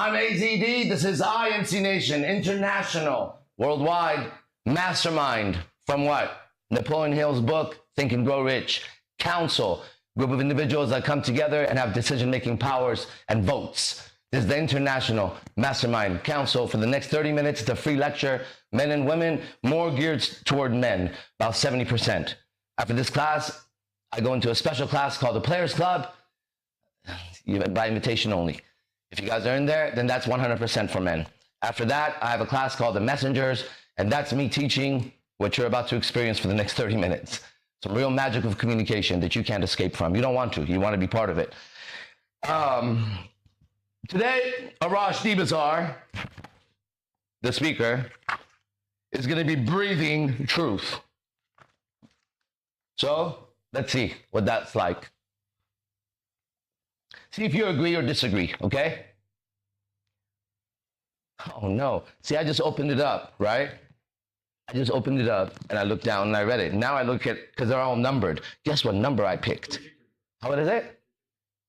I'm AZD. This is IMC Nation, international, worldwide, mastermind from what? Napoleon Hill's book, Think and Grow Rich. Council, group of individuals that come together and have decision-making powers and votes. This is the International Mastermind Council. For the next 30 minutes, it's a free lecture, men and women, more geared toward men, about 70%. After this class, I go into a special class called the Players Club, by invitation only. If you guys are in there, then that's 100% for men. After that, I have a class called the Messengers, and that's me teaching what you're about to experience for the next 30 minutes. Some real magic of communication that you can't escape from. You don't want to. You want to be part of it. Today, Arash Dibazar, the speaker, is going to be breathing truth. So, let's see what that's like. See if you agree or disagree, okay? Oh no. See, I just opened it up, right? I just opened it up and I looked down and I read it. Now I look at, because they're all numbered. Guess what number I picked? What is it?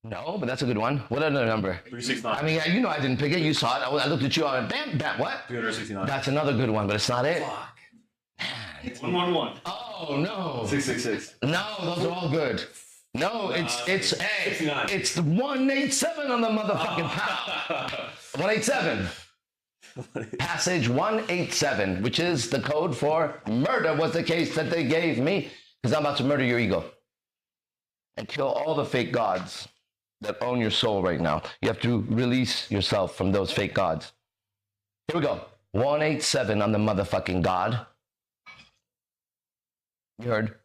No, but that's a good one. What other number? 369. I mean, you know I didn't pick it. You saw it. I looked at you and bam, bam, what? 369. That's another good one, but it's not it. Fuck. 111. Oh no. 666. No, those are all good. No, it's 69. It's the 187 on the motherfucking pound. 187. Passage 187, which is the code for murder, was the case that they gave me, because I'm about to murder your ego and kill all the fake gods that own your soul right now. You have to release yourself from those fake gods. Here we go. 187 on the motherfucking God. You heard?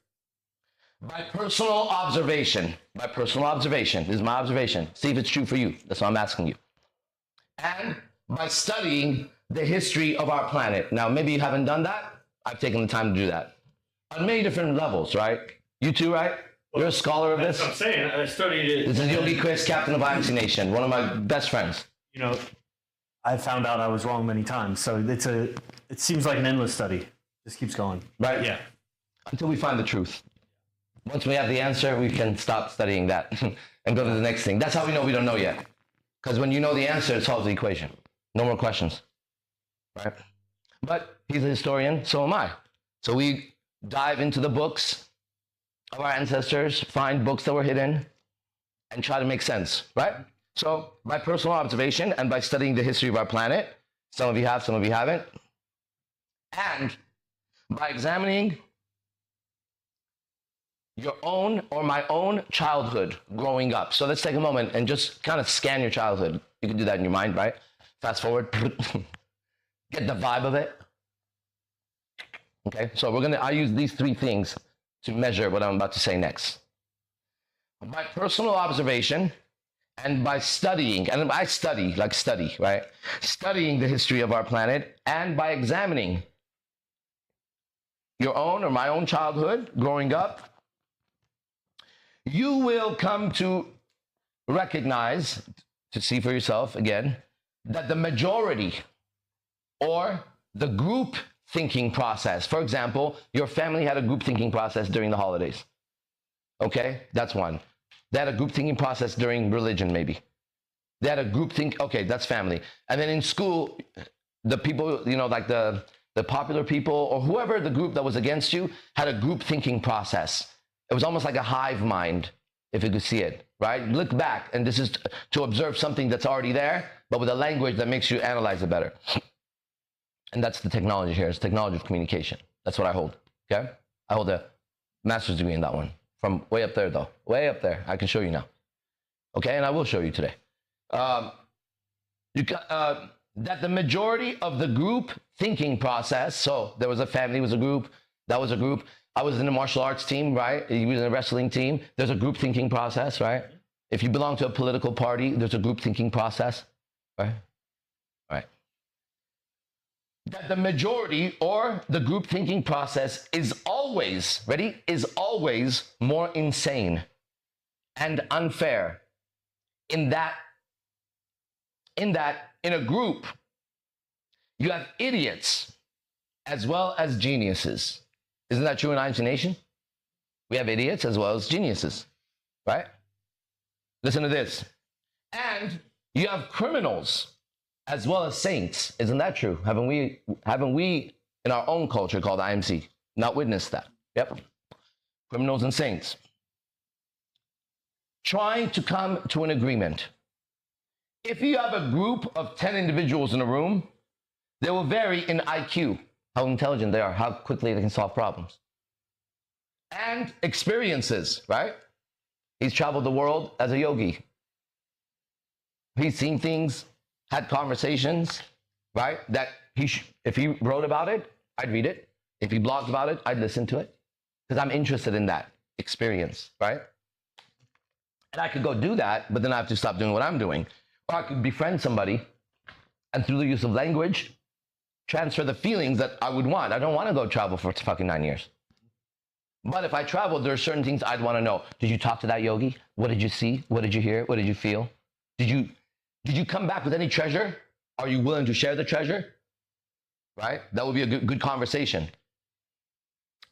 By personal observation. By personal observation. This is my observation. See if it's true for you. That's what I'm asking you. And by studying the history of our planet. Now, maybe you haven't done that. I've taken the time to do that. On many different levels, right? You too, right? You're a scholar of this. That's what I'm saying. I studied it. This is Yogi Chris, captain of IMC Nation, one of my best friends. You know, I found out I was wrong many times. So it seems like an endless study. Just keeps going. Right? Yeah. Until we find the truth. Once we have the answer, we can stop studying that and go to the next thing. That's how we know we don't know yet. Because when you know the answer, it solves the equation. No more questions. Right? But he's a historian, so am I. So we dive into the books of our ancestors, find books that were hidden, and try to make sense, right? So by personal observation and by studying the history of our planet, some of you have, some of you haven't, and by examining your own or my own childhood growing up. So let's take a moment and just kind of scan your childhood. You can do that in your mind, right? Fast forward, get the vibe of it. Okay, so I use these three things to measure what I'm about to say next. By personal observation and by studying, and I study, like study, right? Studying the history of our planet and by examining your own or my own childhood growing up, you will come to recognize, to see for yourself again, that the majority or the group thinking process, for example, your family had a group thinking process during the holidays. Okay, that's one. They had a group thinking process during religion, maybe. They had a group think, okay, that's family. And then in school, the people, you know, like the popular people or whoever the group that was against you had a group thinking process. It was almost like a hive mind, if you could see it, right? Look back, and this is to observe something that's already there, but with a language that makes you analyze it better. And that's the technology here. It's technology of communication. That's what I hold, okay? I hold a master's degree in that one. From way up there, though. Way up there. I can show you now. Okay, and I will show you today. That the majority of the group thinking process, so there was a family, was a group, that was a group. I was in a martial arts team, right? You was in a wrestling team. There's a group thinking process, right? If you belong to a political party, there's a group thinking process, right? Right. That the majority or the group thinking process is always, ready? Is always more insane and unfair in that in a group, you have idiots as well as geniuses. Isn't that true in IMC Nation? We have idiots as well as geniuses, right? Listen to this. And you have criminals as well as saints. Isn't that true? Haven't we in our own culture called IMC not witnessed that? Yep. Criminals and saints. Trying to come to an agreement. If you have a group of 10 individuals in a room, they will vary in IQ, how intelligent they are, how quickly they can solve problems. And experiences, right? He's traveled the world as a yogi. He's seen things, had conversations, right? That if he wrote about it, I'd read it. If he blogged about it, I'd listen to it. Because I'm interested in that experience, right? And I could go do that, but then I have to stop doing what I'm doing. Or I could befriend somebody and through the use of language, transfer the feelings that I would want. I don't want to go travel for fucking 9 years. But if I traveled, there are certain things I'd want to know. Did you talk to that yogi? What did you see? What did you hear? What did you feel? Did you come back with any treasure? Are you willing to share the treasure? Right? That would be a good conversation.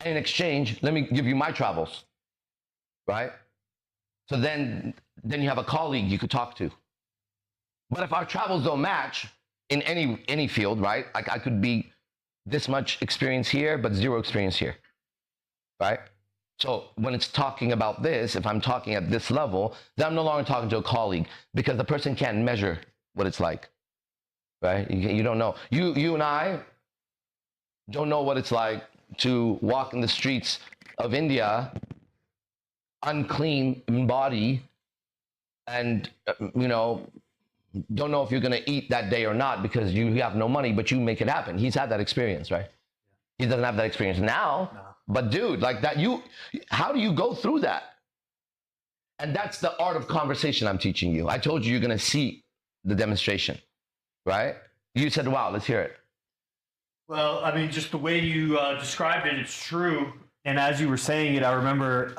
And in exchange, let me give you my travels. Right? So then you have a colleague you could talk to. But if our travels don't match in any field, right? I could be this much experience here, but zero experience here. Right? So when it's talking about this, if I'm talking at this level, then I'm no longer talking to a colleague because the person can't measure what it's like. Right? You don't know. You and I don't know what it's like to walk in the streets of India unclean in body and, don't know if you're going to eat that day or not because you have no money, but you make it happen. He's had that experience, right? He doesn't have that experience now. No. But dude, like that, how do you go through that? And that's the art of conversation I'm teaching you. I told you you're going to see the demonstration, right? You said, wow, let's hear it. Well, I mean, just the way you described it, it's true. And as you were saying it, I remember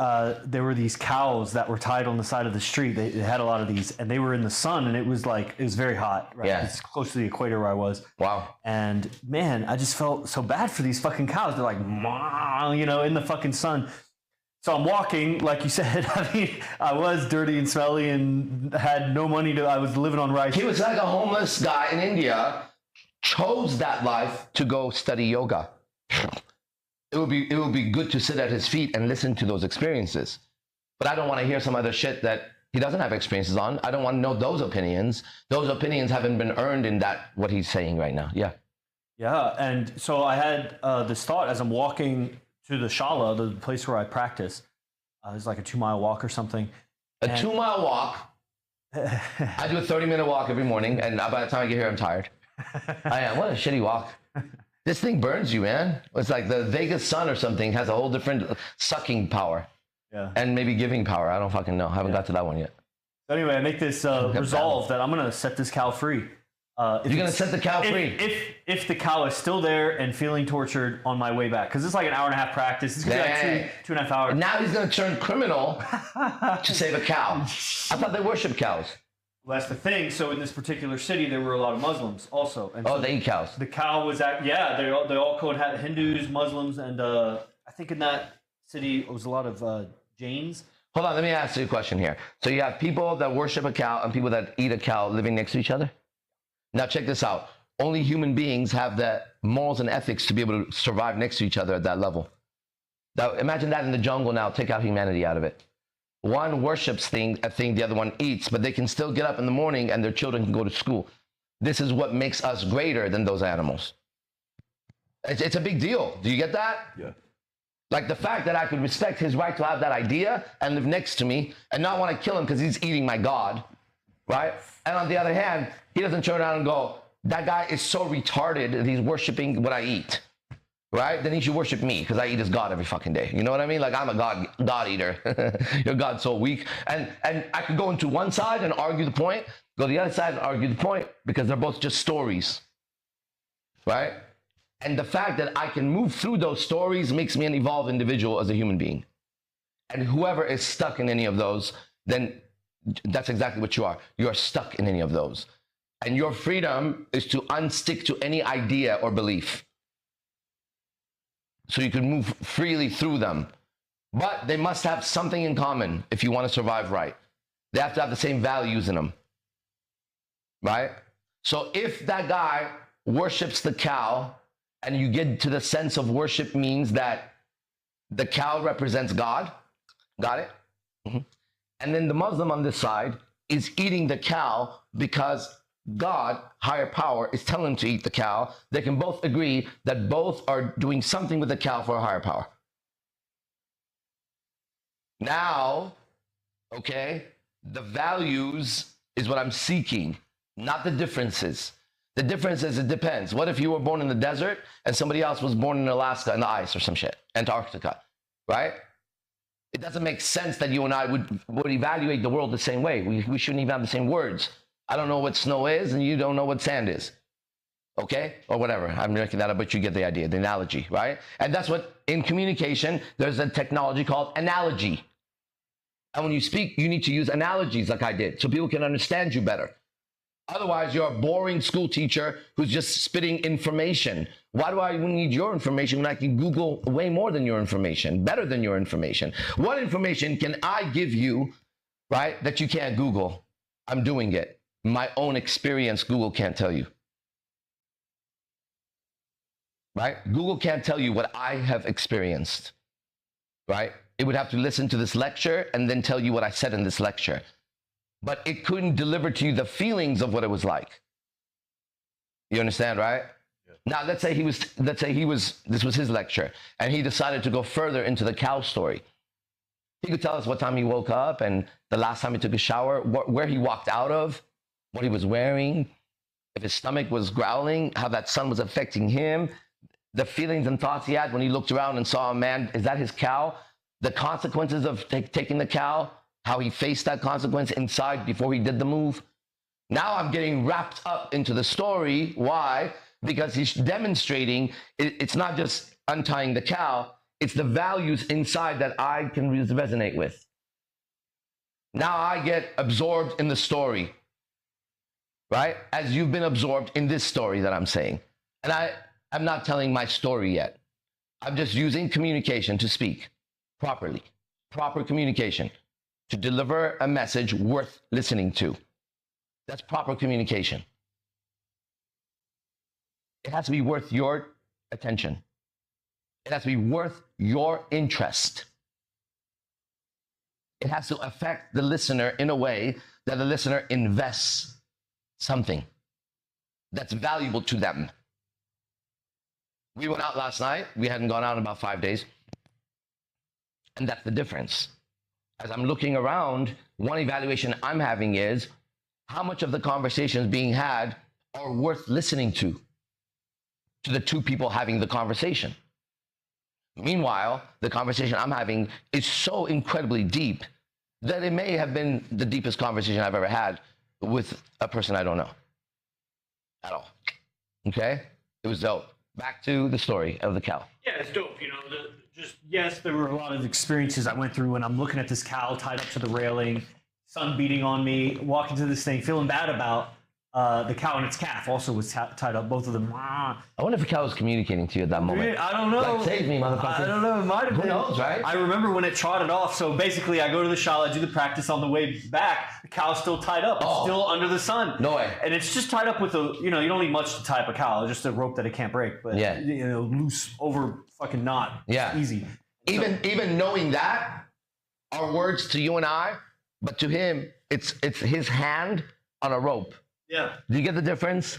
there were these cows that were tied on the side of the street. They had a lot of these, and they were in the sun, and it was very hot. Right? Yeah. It's close to the equator where I was. Wow. And man, I just felt so bad for these fucking cows. They're like, in the fucking sun. So I'm walking, like you said. I mean, I was dirty and smelly and had no money I was living on rice. He was like a homeless guy in India, chose that life to go study yoga. It would be good to sit at his feet and listen to those experiences. But I don't want to hear some other shit that he doesn't have experiences on. I don't want to know those opinions. Those opinions haven't been earned in what he's saying right now. Yeah. Yeah. And so I had this thought as I'm walking to the Shala, the place where I practice. It's like a 2-mile walk or something. A 2-mile walk. I do a 30-minute walk every morning. And by the time I get here, I'm tired. I am. What a shitty walk. This thing burns you, man. It's like the Vegas sun or something has a whole different sucking power. Yeah. And maybe giving power. I don't fucking know. I haven't got to that one yet. So anyway, I make this resolve that I'm going to set this cow free. You're going to set the cow free? If the cow is still there and feeling tortured on my way back. Because it's like an 1.5 hour practice. It's going to be like 2.5 hours. Now he's going to turn criminal to save a cow. I thought they worship cows. Well, that's the thing. So in this particular city, there were a lot of Muslims also. And so they eat cows. The cow was they all had Hindus, Muslims, and I think in that city it was a lot of Jains. Hold on, let me ask you a question here. So you have people that worship a cow and people that eat a cow living next to each other? Now check this out. Only human beings have the morals and ethics to be able to survive next to each other at that level. Now imagine that in the jungle now, take out humanity out of it. One worships a thing the other one eats, but they can still get up in the morning and their children can go to school. This is what makes us greater than those animals. It's a big deal. Do you get that? Yeah. Like the fact that I could respect his right to have that idea and live next to me and not want to kill him because he's eating my God, right? And on the other hand, he doesn't turn around and go, that guy is so retarded that he's worshiping what I eat. Right? Then he should worship me because I eat his God every fucking day. You know what I mean? Like I'm a God eater. Your God's so weak. And I could go into one side and argue the point, go to the other side and argue the point because they're both just stories. Right? And the fact that I can move through those stories makes me an evolved individual as a human being. And whoever is stuck in any of those, then that's exactly what you are. You are stuck in any of those. And your freedom is to unstick to any idea or belief. So you can move freely through them. But they must have something in common if you want to survive right. They have to have the same values in them. Right? So if that guy worships the cow, and you get to the sense of worship means that the cow represents God, got it? And then the Muslim on this side is eating the cow because God, higher power, is telling him to eat the cow. They can both agree that both are doing something with the cow for a higher power. Now, okay, the values is what I'm seeking, not the differences. The difference is it depends. What if you were born in the desert and somebody else was born in Alaska in the ice or some shit, Antarctica, right? It doesn't make sense that you and I would evaluate the world the same way. We shouldn't even have the same words. I don't know what snow is and you don't know what sand is, okay? Or whatever, I'm making that up, but you get the idea, the analogy, right? And that's what, in communication, there's a technology called analogy. And when you speak, you need to use analogies like I did so people can understand you better. Otherwise, you're a boring school teacher who's just spitting information. Why do I need your information when I can Google way more than your information, better than your information? What information can I give you, right, that you can't Google? I'm doing it. My own experience, Google can't tell you. Right? Google can't tell you what I have experienced. Right? It would have to listen to this lecture and then tell you what I said in this lecture. But it couldn't deliver to you the feelings of what it was like. You understand, right? Yeah. Now, let's say this was his lecture, and he decided to go further into the cow story. He could tell us what time he woke up and the last time he took a shower, where he walked out of, what he was wearing, if his stomach was growling, how that sun was affecting him, the feelings and thoughts he had when he looked around and saw a man. Is that his cow? The consequences of taking the cow, how he faced that consequence inside before he did the move. Now I'm getting wrapped up into the story. Why? Because he's demonstrating it's not just untying the cow, it's the values inside that I can resonate with. Now I get absorbed in the story, right? As you've been absorbed in this story that I'm saying. And I'm not telling my story yet. I'm just using communication to speak properly, proper communication, to deliver a message worth listening to. That's proper communication. It has to be worth your attention. It has to be worth your interest. It has to affect the listener in a way that the listener invests something that's valuable to them. We went out last night. We hadn't gone out in about 5 days. And that's the difference. As I'm looking around, one evaluation I'm having is how much of the conversations being had are worth listening to the two people having the conversation. Meanwhile, the conversation I'm having is so incredibly deep that it may have been the deepest conversation I've ever had with a person I don't know at all. Okay? It was dope. Back to the story of the cow. Yeah, it's dope. You know, Yes, there were a lot of experiences I went through when I'm looking at this cow tied up to the railing, sun beating on me, walking to this thing, feeling bad about the cow and its calf also was tied up, both of them. I wonder if the cow was communicating to you at that moment. I don't know. Like, save me, motherfucker. I don't know. It might have been. Who knows, right? I remember when it trotted off. So basically, I go to the shop, I do the practice on the way back. The cow's still tied up. It's still under the sun. No way. And it's just tied up with you don't need much to tie up a cow. Just a rope that it can't break. But, yeah. Loose over fucking knot. Yeah. Easy. Even knowing that are words to you and I, but to him, it's his hand on a rope. Yeah. Do you get the difference?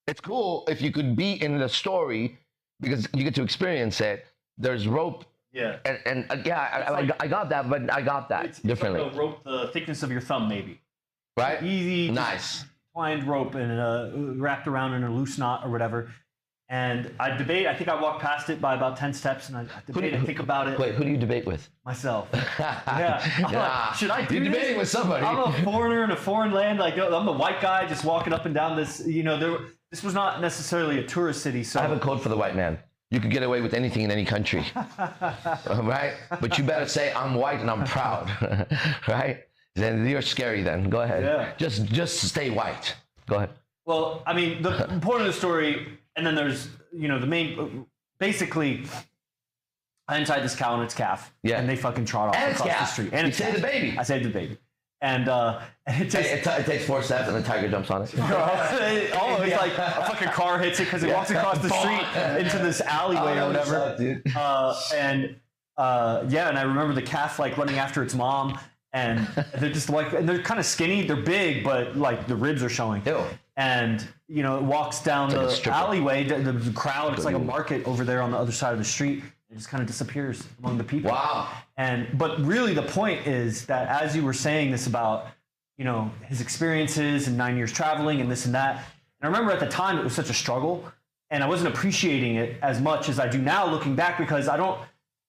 It's cool if you could be in the story because you get to experience it. There's rope. Yeah. And I got that, but I got that differently. It's like a rope the thickness of your thumb, maybe. Right? Easy. Nice. Twined rope and wrapped around in a loose knot or whatever. And I debate. I think I walked past it by about 10 steps, and I debate. I think about it. Wait, who do you debate with? Myself. Yeah. Like, should I do You're this? debating with somebody. I'm a foreigner in a foreign land. Like I'm the white guy just walking up and down this. This was not necessarily a tourist city. So I have a code for the white man. You could get away with anything in any country, right? But you better say I'm white and I'm proud, right? Then you're scary. Then go ahead. Yeah. Just stay white. Go ahead. Well, I mean, the point of the story. And then there's, the main, basically, I untied this cow and its calf. Yeah. And they fucking trot off and across the street. And you saved the baby. I saved the baby. And it just It takes 4 steps and the tiger jumps on it. it's like a fucking car hits it because it walks across the street into this alleyway or whatever. Suck, dude. And I remember the calf like running after its mom, and they're just like, and they're kind of skinny. They're big, but like the ribs are showing. Ew. And it walks down like a the stripper. alleyway. The crowd. It's like a market over there on the other side of the street. It just kind of disappears among the people. Wow. But really, the point is that as you were saying this about his experiences and 9 years traveling and this and that. And I remember at the time it was such a struggle, and I wasn't appreciating it as much as I do now looking back, because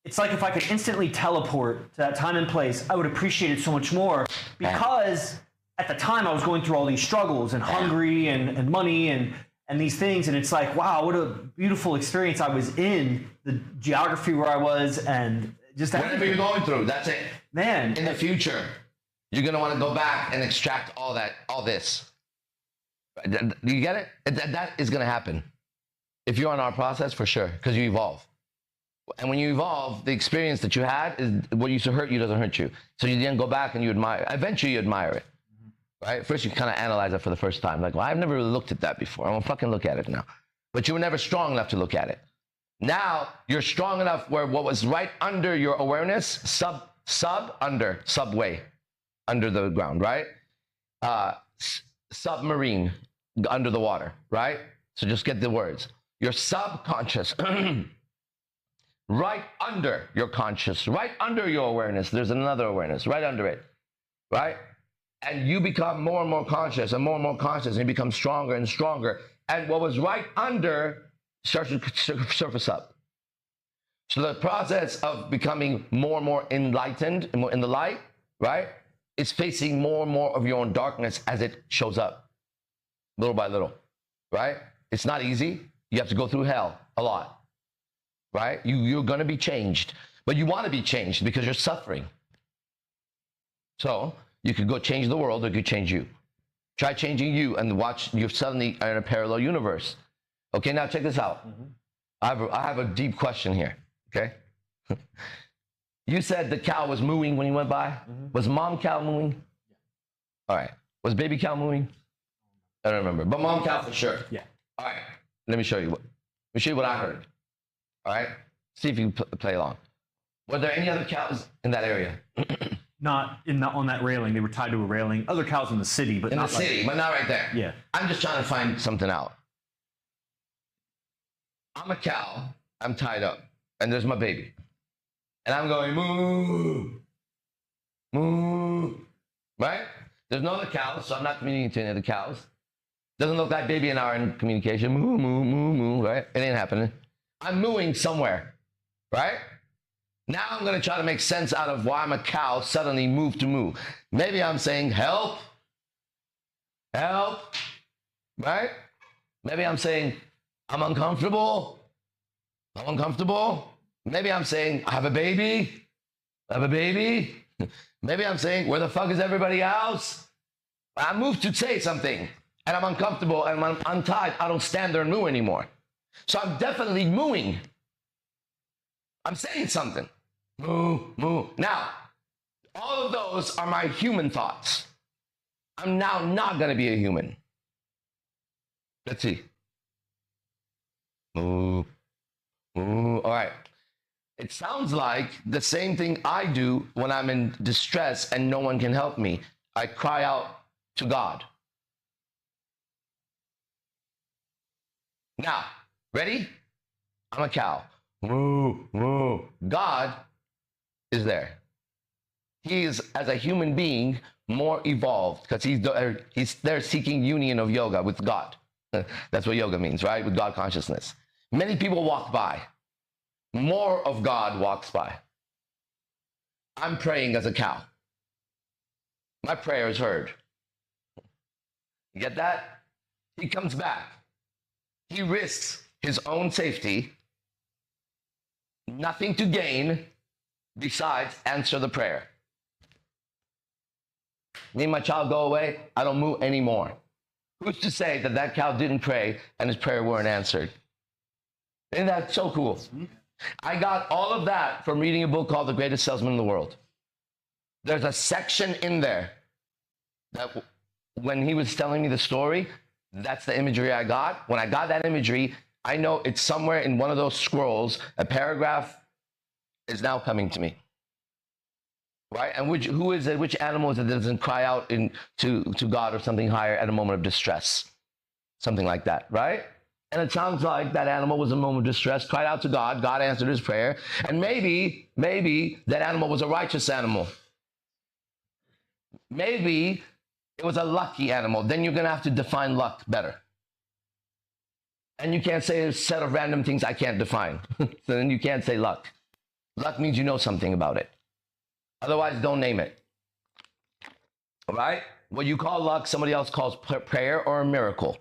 it's like if I could instantly teleport to that time and place, I would appreciate it so much more, because at the time I was going through all these struggles and hungry and money and these things. And it's like, wow, what a beautiful experience I was in, the geography where I was, and just Whatever you're going through, that's it. Man. In the future, you're going to want to go back and extract all this. Do you get it? That is going to happen. If you're on our process, for sure, because you evolve. And when you evolve, the experience that you had is what used to hurt you doesn't hurt you. So you then go back and you admire. Eventually, you admire it. Right? First, you kind of analyze it for the first time. Like, well, I've never really looked at that before. I'm going to fucking look at it now. But you were never strong enough to look at it. Now, you're strong enough where what was right under your awareness, subway, under the ground, right? Submarine, under the water, right? So just get the words. Your subconscious, right under your conscious, right under your awareness, there's another awareness, right under it, right? And you become more and more conscious and more conscious, and you become stronger and stronger. And what was right under starts to surface up. So the process of becoming more and more enlightened, more in the light, right? It's facing more and more of your own darkness as it shows up, little by little, right? It's not easy. You have to go through hell a lot, right? You're going to be changed, but you want to be changed because you're suffering. So you could go change the world, or you could change you. Try changing you and watch, you suddenly are in a parallel universe. Okay, now check this out. I have a deep question here, okay? You said the cow was mooing when you went by. Was mom cow mooing? All right. Was baby cow mooing? I don't remember, but mom cow for sure. Yeah. All right. Let me show you what I heard. All right. See if you can play along. Were there any other cows in that area? Not on that railing. They were tied to a railing. Other cows in the city, but In not the city, but not right there. Yeah. I'm just trying to find something out. I'm a cow. I'm tied up, and there's my baby. And I'm going, moo, moo, right? There's no other cows, so I'm not communicating to any of the cows. Doesn't look like baby and I are in communication. Moo, moo, moo, moo, right? It ain't happening. I'm mooing somewhere, right? Now I'm going to try to make sense out of why I'm a cow suddenly moved to moo. Maybe I'm saying, help, help, right? Maybe I'm saying, I'm uncomfortable. I'm uncomfortable. Maybe I'm saying, I have a baby. I have a baby. Maybe I'm saying, where the fuck is everybody else? I moved to say something, and I'm uncomfortable, and when I'm untied, I don't stand there and moo anymore. So I'm definitely mooing. I'm saying something. Moo, moo. Now, all of those are my human thoughts. I'm now not going to be a human. Let's see. Moo, moo. All right. It sounds like the same thing I do when I'm in distress and no one can help me. I cry out to God. Now, ready? I'm a cow. Moo, moo. God is there. He is, as a human being, more evolved because he's there seeking union of yoga with God. That's what yoga means, right? With God consciousness. Many people walk by. More of God walks by. I'm praying as a cow. My prayer is heard. You get that? He comes back. He risks his own safety, nothing to gain besides answer the prayer. Me and my child go away, I don't move anymore. Who's to say that that cow didn't pray and his prayer weren't answered? Isn't that so cool? I got all of that from reading a book called The Greatest Salesman in the World. There's a section in there that when he was telling me the story, that's the imagery I got. When I got that imagery, I know it's somewhere in one of those scrolls, a paragraph is now coming to me. Right? And who is it? Which animal is it that doesn't cry out to God or something higher at a moment of distress? Something like that, right? And it sounds like that animal was a moment of distress, cried out to God, God answered his prayer, and maybe that animal was a righteous animal. Maybe it was a lucky animal. Then you're going to have to define luck better. And you can't say a set of random things I can't define. So then you can't say luck. Luck means you know something about it. Otherwise, don't name it. All right? What you call luck, somebody else calls prayer or a miracle.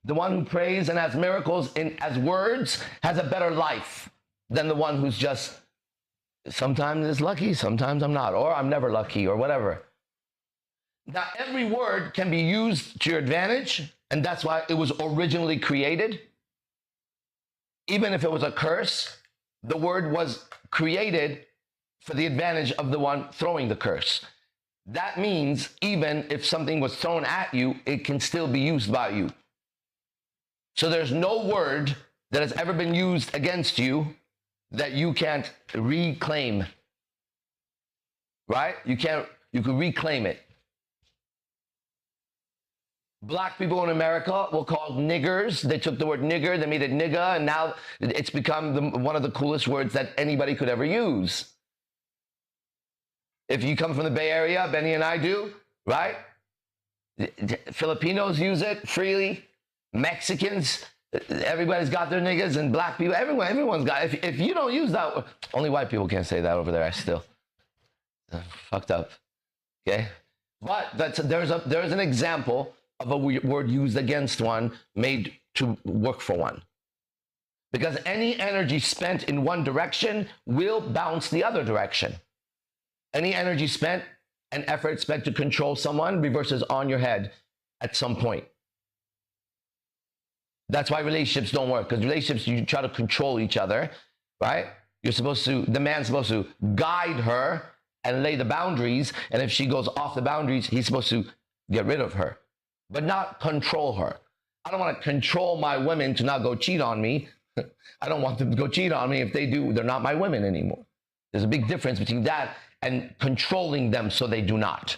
The one who prays and has miracles as words has a better life than the one who's just, sometimes is lucky, sometimes I'm not, or I'm never lucky, or whatever. Now, every word can be used to your advantage, and that's why it was originally created. Even if it was a curse, the word was created for the advantage of the one throwing the curse. That means even if something was thrown at you, it can still be used by you. So there's no word that has ever been used against you that you can't reclaim. Right? You can reclaim it. Black people in America were called niggers. They took the word nigger, they made it nigga, and now it's become one of the coolest words that anybody could ever use. If you come from the Bay Area, Benny and I do, right? Filipinos use it freely. Mexicans, everybody's got their niggas, and black people, everyone's got it. If you don't use that, only white people can't say that over there, still. Fucked up, okay? But there's an example of a word used against one made to work for one. Because any energy spent in one direction will bounce the other direction. Any energy spent and effort spent to control someone reverses on your head at some point. That's why relationships don't work, because relationships, you try to control each other, right? The man's supposed to guide her and lay the boundaries, and if she goes off the boundaries, he's supposed to get rid of her, but not control her. I don't want to control my women to not go cheat on me. I don't want them to go cheat on me. If they do, they're not my women anymore. There's a big difference between that and controlling them so they do not.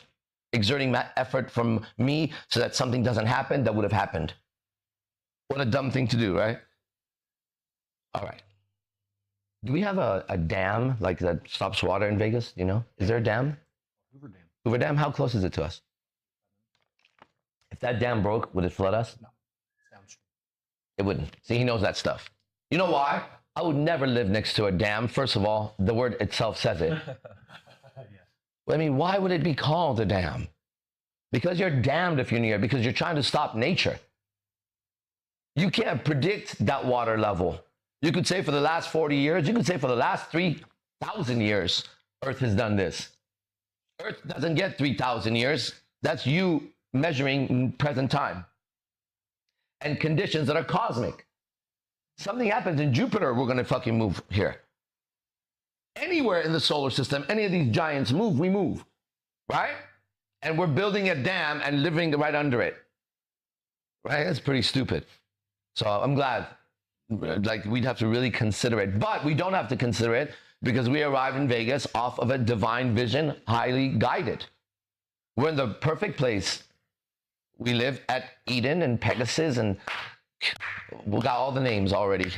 Exerting that effort from me so that something doesn't happen that would have happened. What a dumb thing to do, right? All right. Do we have a dam like that stops water in Vegas? You know, is there a dam? Hoover Dam. Hoover Dam. How close is it to us? If that dam broke, would it flood us? No. Downstream. It wouldn't. See, he knows that stuff. You know why? I would never live next to a dam. First of all, the word itself says it. I mean, why would it be called a dam? Because you're damned if you're near, because you're trying to stop nature. You can't predict that water level. You could say for the last 40 years, you could say for the last 3,000 years, Earth has done this. Earth doesn't get 3,000 years. That's you measuring in present time. And conditions that are cosmic. Something happens in Jupiter, we're going to fucking move here. Anywhere in the solar system, any of these giants move, we move. Right? And we're building a dam and living right under it. Right? That's pretty stupid. So I'm glad, like, we'd have to really consider it. But we don't have to consider it because we arrived in Vegas off of a divine vision, highly guided. We're in the perfect place. We live at Eden and Pegasus, and we got all the names already.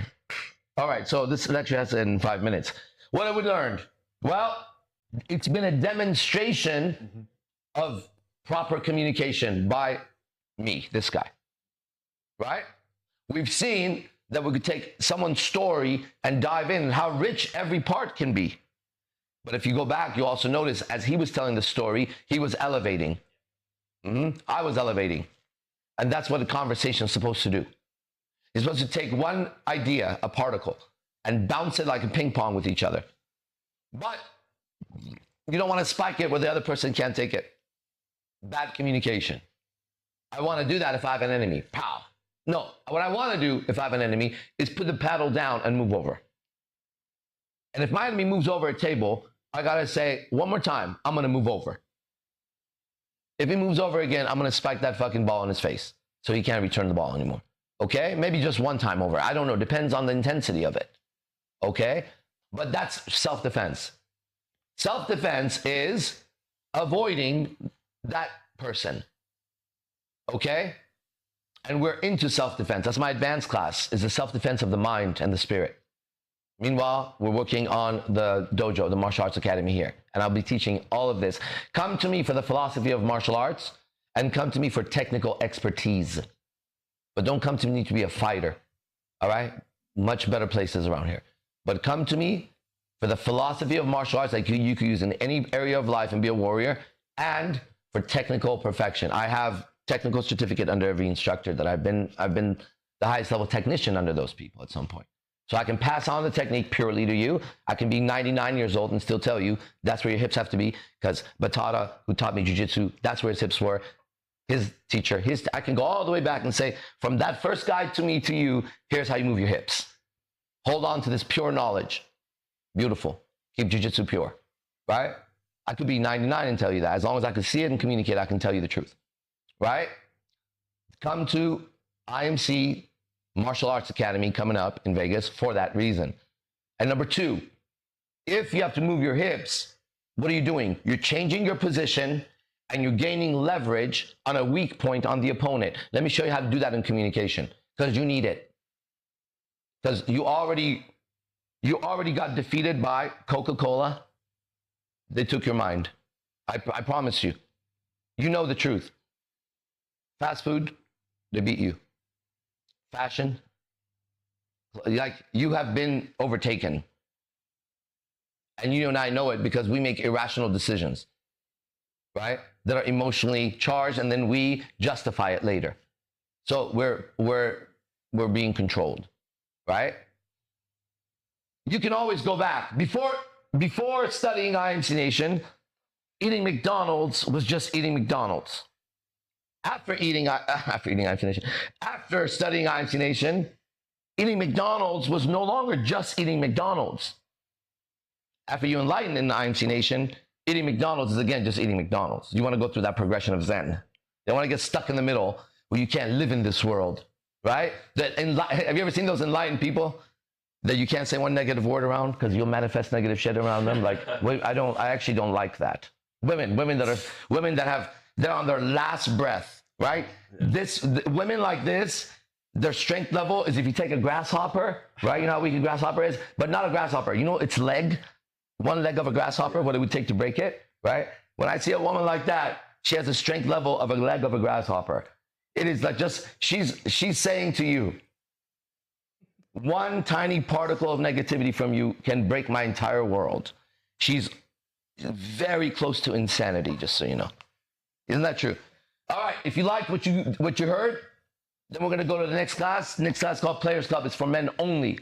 All right, so this lecture has to end in 5 minutes. What have we learned? Well, it's been a demonstration of proper communication by me, this guy, right? We've seen that we could take someone's story and dive in and how rich every part can be. But if you go back, you also notice as he was telling the story, he was elevating. I was elevating. And that's what a conversation is supposed to do. You're supposed to take one idea, a particle, and bounce it like a ping pong with each other. But you don't want to spike it where the other person can't take it. Bad communication. I want to do that if I have an enemy. Pow. No, what I want to do if I have an enemy is put the paddle down and move over. And if my enemy moves over a table, I got to say one more time, I'm going to move over. If he moves over again, I'm going to spike that fucking ball in his face so he can't return the ball anymore. Okay? Maybe just one time over. I don't know. Depends on the intensity of it. Okay? But that's self-defense. Self-defense is avoiding that person. Okay? And we're into self-defense. That's my advanced class, is the self-defense of the mind and the spirit. Meanwhile, we're working on the dojo, the martial arts academy here. And I'll be teaching all of this. Come to me for the philosophy of martial arts and come to me for technical expertise. But don't come to me to be a fighter. All right? Much better places around here. But come to me for the philosophy of martial arts that you could use in any area of life and be a warrior, and for technical perfection. I have technical certificate under every instructor that I've been the highest level technician under those people at some point. So I can pass on the technique purely to you. I can be 99 years old and still tell you that's where your hips have to be, because Batata, who taught me jiu-jitsu, that's where his hips were. His teacher, I can go all the way back and say, from that first guy to me to you, here's how you move your hips. Hold on to this pure knowledge. Beautiful. Keep jiu-jitsu pure, right? I could be 99 and tell you that. As long as I can see it and communicate, I can tell you the truth, right? Come to IMC Martial Arts Academy coming up in Vegas for that reason. And number two, if you have to move your hips, what are you doing? You're changing your position and you're gaining leverage on a weak point on the opponent. Let me show you how to do that in communication, because you need it. Because you already got defeated by Coca-Cola. They took your mind. I promise you. You know the truth. Fast food, they beat you. Fashion, like, you have been overtaken. And you and I know it because we make irrational decisions, right? That are emotionally charged, and then we justify it later. So we're being controlled, right? You can always go back. Before studying IMC Nation, eating McDonald's was just eating McDonald's. After studying IMC Nation, eating McDonald's was no longer just eating McDonald's. After you enlighten in the IMC Nation, eating McDonald's is again just eating McDonald's. You want to go through that progression of Zen. You want to get stuck in the middle where you can't live in this world, right? Have you ever seen those enlightened people that you can't say one negative word around because you'll manifest negative shit around them? Like, I actually don't like that. Women that they're on their last breath, right? Yeah. Women like this, their strength level is if you take a grasshopper, right? You know how weak a grasshopper is, but not a grasshopper. You know its leg, one leg of a grasshopper, what it would take to break it, right? When I see a woman like that, she has a strength level of a leg of a grasshopper. It is like she's saying to you, one tiny particle of negativity from you can break my entire world. She's very close to insanity, just so you know. Isn't that true? All right, if you liked what you heard, then we're going to go to the next class. The next class is called Players Club. It's for men only.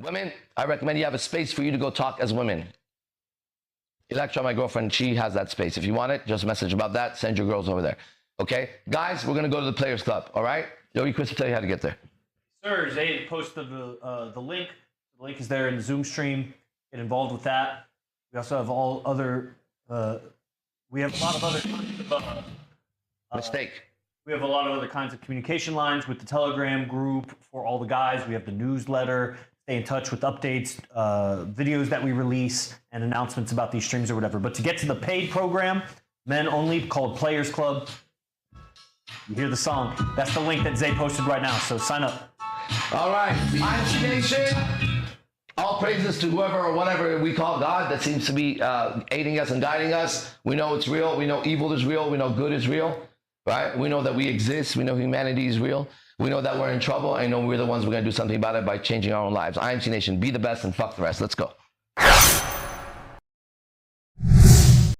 Women, I recommend you have a space for you to go talk as women. Electra, my girlfriend, she has that space. If you want it, just message about that. Send your girls over there. Okay? Guys, we're going to go to the Players Club, all right? Yogi Chris will tell you how to get there. Sir, Zay posted the link. The link is there in the Zoom stream. Get involved with that. We also have all other... we have a lot of other kinds of... Mistake. We have a lot of other kinds of communication lines with the Telegram group for all the guys. We have the newsletter. Stay in touch with updates, videos that we release, and announcements about these streams or whatever. But to get to the paid program, men only, called Players Club, you hear the song. That's the link that Zay posted right now, so sign up. All right. IMC Nation, all praises to whoever or whatever we call God that seems to be aiding us and guiding us. We know it's real. We know evil is real. We know good is real. Right? We know that we exist. We know humanity is real. We know that we're in trouble. I know we're the ones who are going to do something about it by changing our own lives. IMC Nation, be the best and fuck the rest. Let's go.